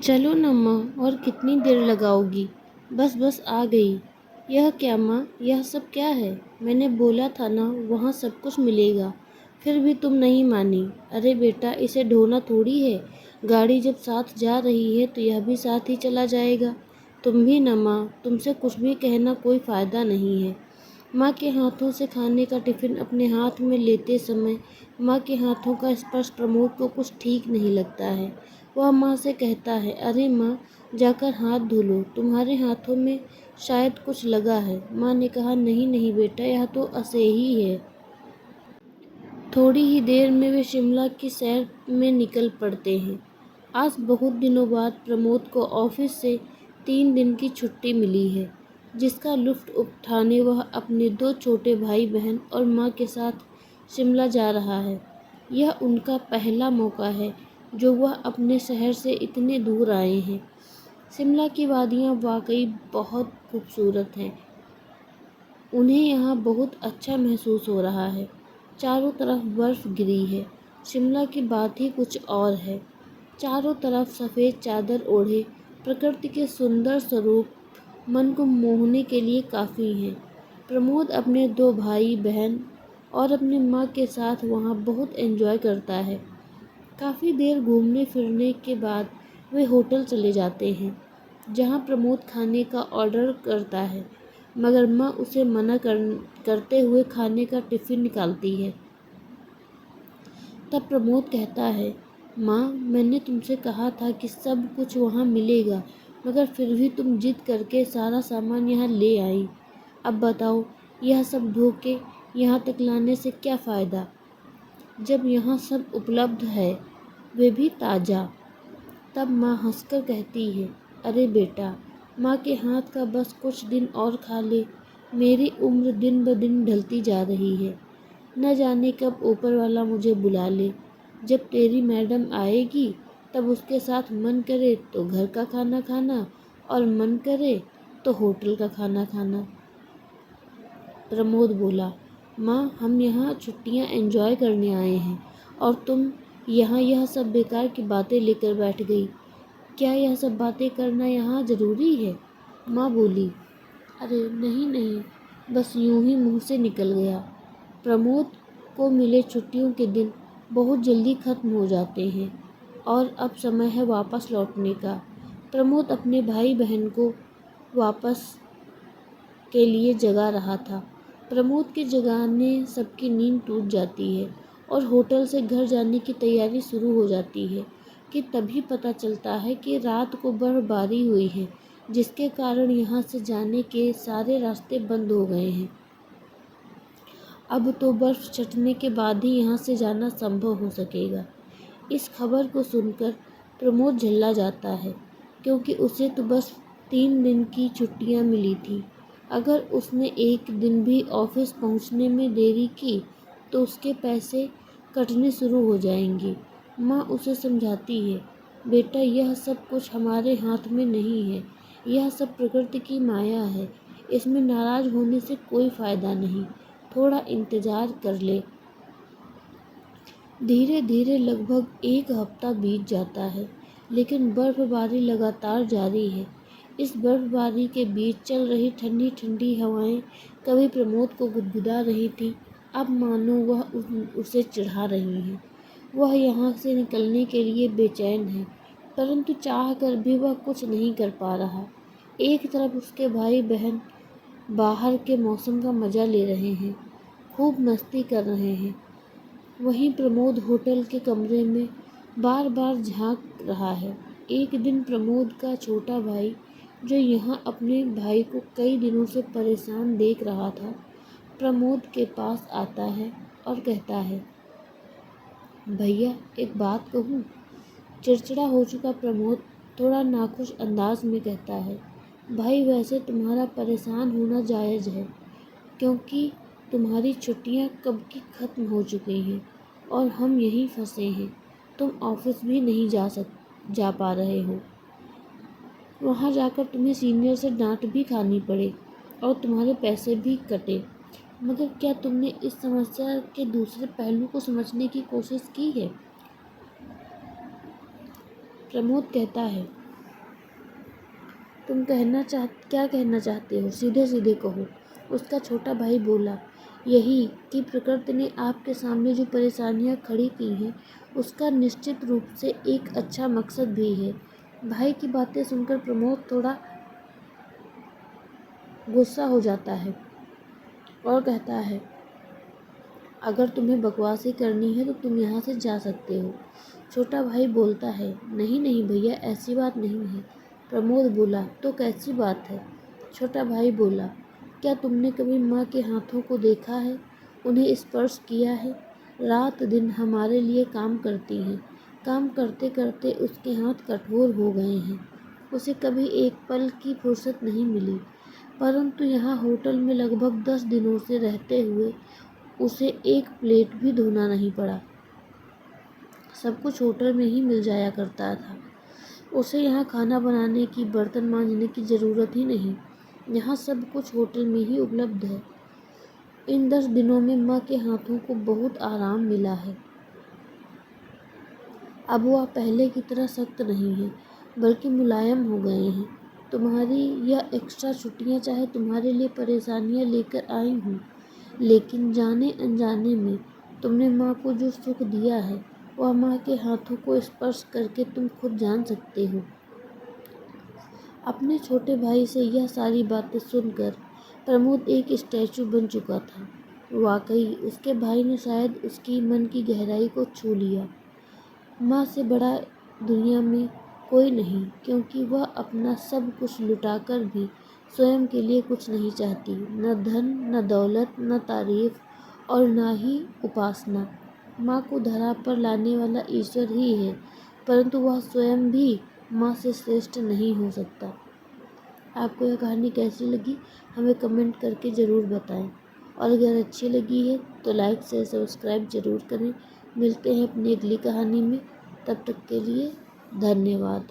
चलो ना माँ, और कितनी देर लगाओगी? बस बस आ गई। यह क्या माँ, यह सब क्या है? मैंने बोला था ना वहाँ सब कुछ मिलेगा, फिर भी तुम नहीं मानी। अरे बेटा, इसे ढोना थोड़ी है। गाड़ी जब साथ जा रही है तो यह भी साथ ही चला जाएगा। तुम भी ना माँ, तुमसे कुछ भी कहना कोई फ़ायदा नहीं है। माँ के हाथों से खाने का टिफ़िन अपने हाथ में लेते समय माँ के हाथों का स्पर्श प्रमोद को कुछ ठीक नहीं लगता है। वह माँ से कहता है, अरे माँ, जाकर हाथ धो लो, तुम्हारे हाथों में शायद कुछ लगा है। माँ ने कहा, नहीं नहीं बेटा, यह तो असेही है। थोड़ी ही देर में वे शिमला की सैर में निकल पड़ते हैं। आज बहुत दिनों बाद प्रमोद को ऑफिस से 3 दिन की छुट्टी मिली है, जिसका लुत्फ़ उठाने वह अपने 2 छोटे भाई बहन और माँ के साथ शिमला जा रहा है। यह उनका पहला मौका है जो वह अपने शहर से इतने दूर आए हैं। शिमला की वादियाँ वाकई बहुत खूबसूरत हैं। उन्हें यहाँ बहुत अच्छा महसूस हो रहा है। चारों तरफ बर्फ़ गिरी है। शिमला की बात ही कुछ और है। चारों तरफ सफ़ेद चादर ओढ़े प्रकृति के सुंदर स्वरूप मन को मोहने के लिए काफ़ी हैं। प्रमोद अपने 2 भाई बहन और अपनी माँ के साथ वहाँ बहुत एंजॉय करता है। काफ़ी देर घूमने फिरने के बाद वे होटल चले जाते हैं, जहाँ प्रमोद खाने का ऑर्डर करता है, मगर माँ उसे मना करते हुए खाने का टिफ़िन निकालती है। तब प्रमोद कहता है, माँ, मैंने तुमसे कहा था कि सब कुछ वहाँ मिलेगा, मगर फिर भी तुम जिद करके सारा सामान यहाँ ले आई। अब बताओ, यह सब धो के यहाँ तक लाने से क्या फ़ायदा, जब यहाँ सब उपलब्ध है, वे भी ताज़ा। तब माँ हंसकर कहती है, अरे बेटा, माँ के हाथ का बस कुछ दिन और खा ले। मेरी उम्र दिन ब दिन ढलती जा रही है। न जाने कब ऊपर वाला मुझे बुला ले। जब तेरी मैडम आएगी तब उसके साथ मन करे तो घर का खाना खाना और मन करे तो होटल का खाना खाना। प्रमोद बोला, माँ, हम यहाँ छुट्टियाँ एंजॉय करने आए हैं और तुम यहाँ यह सब बेकार की बातें लेकर बैठ गई। क्या यह सब बातें करना यहाँ ज़रूरी है? माँ बोली, अरे नहीं नहीं, बस यूं ही मुँह से निकल गया। प्रमोद को मिले छुट्टियों के दिन बहुत जल्दी ख़त्म हो जाते हैं और अब समय है वापस लौटने का। प्रमोद अपने भाई बहन को वापस के लिए जगा रहा था। प्रमोद के जगाने सबकी नींद टूट जाती है और होटल से घर जाने की तैयारी शुरू हो जाती है कि तभी पता चलता है कि रात को बर्फबारी हुई है, जिसके कारण यहाँ से जाने के सारे रास्ते बंद हो गए हैं। अब तो बर्फ़ छँटने के बाद ही यहाँ से जाना संभव हो सकेगा। इस खबर को सुनकर प्रमोद झल्ला जाता है, क्योंकि उसे तो बस 3 दिन की छुट्टियाँ मिली थी। अगर उसने एक दिन भी ऑफिस पहुँचने में देरी की तो उसके पैसे कटने शुरू हो जाएंगे। माँ उसे समझाती है, बेटा, यह सब कुछ हमारे हाथ में नहीं है। यह सब प्रकृति की माया है। इसमें नाराज़ होने से कोई फ़ायदा नहीं। थोड़ा इंतज़ार कर ले। धीरे धीरे लगभग 1 हफ्ता बीत जाता है, लेकिन बर्फबारी लगातार जारी है। इस बर्फबारी के बीच चल रही ठंडी ठंडी हवाएं कभी प्रमोद को गुदगुदा रही थी, अब मानो वह उसे चिढ़ा रही हैं। वह यहाँ से निकलने के लिए बेचैन है, परंतु चाह कर भी वह कुछ नहीं कर पा रहा। एक तरफ उसके भाई बहन बाहर के मौसम का मज़ा ले रहे हैं, खूब मस्ती कर रहे हैं। वहीं प्रमोद होटल के कमरे में बार बार झांक रहा है। एक दिन प्रमोद का छोटा भाई, जो यहाँ अपने भाई को कई दिनों से परेशान देख रहा था, प्रमोद के पास आता है और कहता है, भैया, एक बात कहूँ? चिड़चिड़ा हो चुका प्रमोद थोड़ा नाखुश अंदाज में कहता है, भाई, वैसे तुम्हारा परेशान होना जायज़ है, क्योंकि तुम्हारी छुट्टियां कब की ख़त्म हो चुकी हैं और हम यहीं फंसे हैं। तुम ऑफिस भी नहीं जा पा रहे हो। वहाँ जाकर तुम्हें सीनियर से डांट भी खानी पड़े और तुम्हारे पैसे भी कटे। मगर क्या तुमने इस समस्या के दूसरे पहलू को समझने की कोशिश की है? प्रमोद कहता है, तुम क्या कहना चाहते हो, सीधे सीधे कहो। उसका छोटा भाई बोला, यही कि प्रकृति ने आपके सामने जो परेशानियां खड़ी की हैं उसका निश्चित रूप से एक अच्छा मकसद भी है। भाई की बातें सुनकर प्रमोद थोड़ा गुस्सा हो जाता है और कहता है, अगर तुम्हें बकवासी करनी है तो तुम यहाँ से जा सकते हो। छोटा भाई बोलता है, नहीं नहीं भैया, ऐसी बात नहीं है। प्रमोद बोला, तो कैसी बात है? छोटा भाई बोला, क्या तुमने कभी माँ के हाथों को देखा है, उन्हें स्पर्श किया है? रात दिन हमारे लिए काम करती हैं, काम करते करते उसके हाथ कठोर हो गए हैं। उसे कभी एक पल की फुर्सत नहीं मिली, परंतु यहाँ होटल में लगभग 10 दिनों से रहते हुए उसे एक प्लेट भी धोना नहीं पड़ा। सब कुछ होटल में ही मिल जाया करता था। उसे यहाँ खाना बनाने की, बर्तन मांजने की ज़रूरत ही नहीं। यहाँ सब कुछ होटल में ही उपलब्ध है। इन 10 दिनों में माँ के हाथों को बहुत आराम मिला है। अब वह पहले की तरह सख्त नहीं है, बल्कि मुलायम हो गए हैं। तुम्हारी यह एक्स्ट्रा छुट्टियाँ चाहे तुम्हारे लिए परेशानियाँ लेकर आई हों, लेकिन जाने अनजाने में तुमने माँ को जो सुख दिया है वह माँ के हाथों को स्पर्श करके तुम खुद जान सकते हो। अपने छोटे भाई से यह सारी बातें सुनकर प्रमोद एक स्टैचू बन चुका था। वाकई उसके भाई ने शायद उसकी मन की गहराई को छू लिया। माँ से बड़ा दुनिया में कोई नहीं, क्योंकि वह अपना सब कुछ लुटाकर भी स्वयं के लिए कुछ नहीं चाहती। न धन, न दौलत, न तारीफ और न ही उपासना। माँ को धरा पर लाने वाला ईश्वर ही है, परंतु वह स्वयं भी माँ से श्रेष्ठ नहीं हो सकता। आपको यह कहानी कैसी लगी हमें कमेंट करके ज़रूर बताएं, और अगर अच्छी लगी है तो लाइक शेयर सब्सक्राइब ज़रूर करें। मिलते हैं अपनी अगली कहानी में, तब तक के लिए धन्यवाद।